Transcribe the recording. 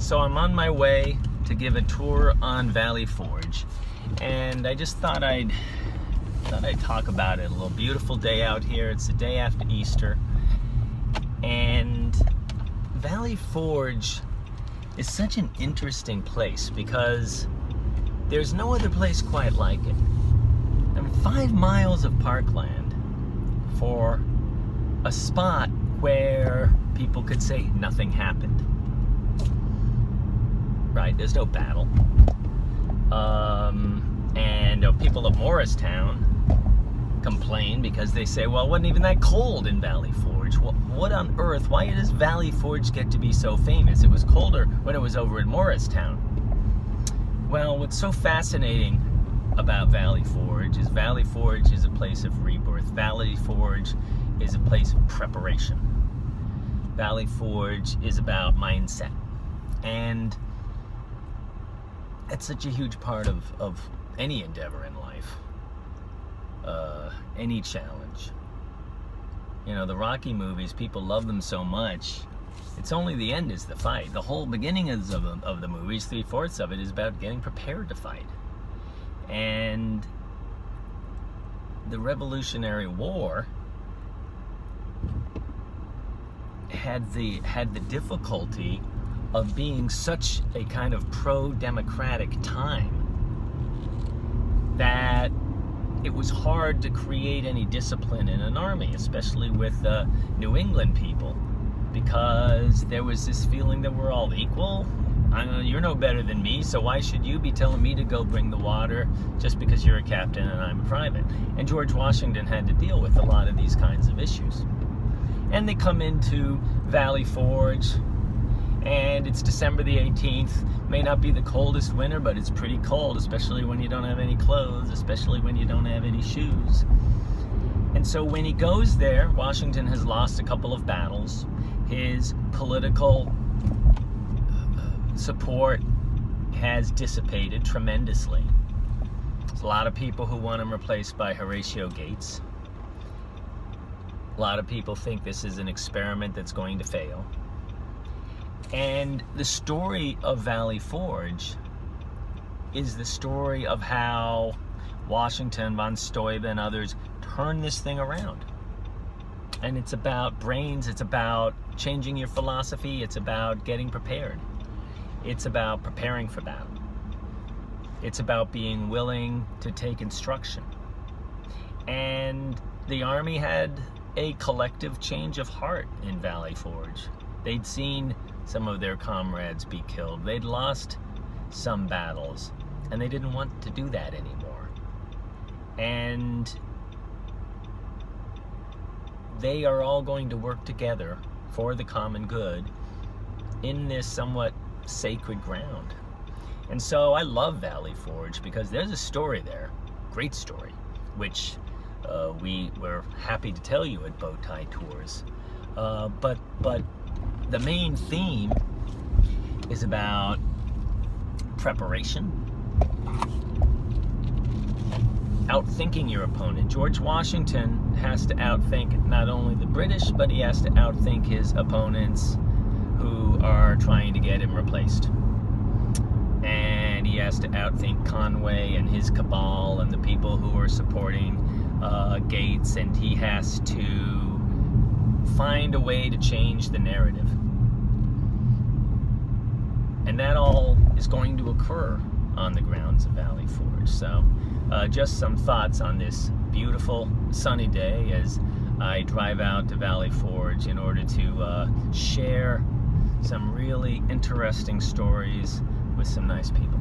So I'm on my way to give a tour on Valley Forge, and I just thought I'd talk about it. A little beautiful day out here. It's the day after Easter, and Valley Forge is such an interesting place because there's no other place quite like it. And 5 miles of parkland for a spot where people could say nothing happened. Right? There's no battle. And people of Morristown complain because they say, well, it wasn't even that cold in Valley Forge. Well, what on earth? Why does Valley Forge get to be so famous? It was colder when it was over at Morristown. Well, what's so fascinating about Valley Forge is a place of rebirth. Valley Forge is a place of preparation. Valley Forge is about mindset. And that's such a huge part of any endeavor in life, any challenge. You know, the Rocky movies, people love them so much. It's only the end is the fight. The whole beginning of the movies, 3/4 of it, is about getting prepared to fight. And the Revolutionary War had the difficulty of being such a kind of pro-democratic time that it was hard to create any discipline in an army, especially with New England people, because there was this feeling that we're all equal. You're no better than me, so why should you be telling me to go bring the water just because you're a captain and I'm a private? And George Washington had to deal with a lot of these kinds of issues. And they come into Valley Forge, and it's December the 18th. May not be the coldest winter, but it's pretty cold, especially when you don't have any clothes, especially when you don't have any shoes. And so when he goes there, Washington has lost a couple of battles. His political support has dissipated tremendously. There's a lot of people who want him replaced by Horatio Gates. A lot of people think this is an experiment that's going to fail. And the story of Valley Forge is the story of how Washington, von Steuben, and others turned this thing around. And it's about brains, it's about changing your philosophy, it's about getting prepared. It's about preparing for battle. It's about being willing to take instruction. And the Army had a collective change of heart in Valley Forge. They'd seen some of their comrades be killed. They'd lost some battles, and they didn't want to do that anymore. And they are all going to work together for the common good in this somewhat sacred ground. And so I love Valley Forge because there's a story there, great story, which we were happy to tell you at Bowtie Tours. But the main theme is about preparation, outthinking your opponent. George Washington has to outthink not only the British, but he has to outthink his opponents who are trying to get him replaced. And he has to outthink Conway and his cabal and the people who are supporting Gates, and he has to find a way to change the narrative. And that all is going to occur on the grounds of Valley Forge. So just some thoughts on this beautiful sunny day as I drive out to Valley Forge in order to share some really interesting stories with some nice people.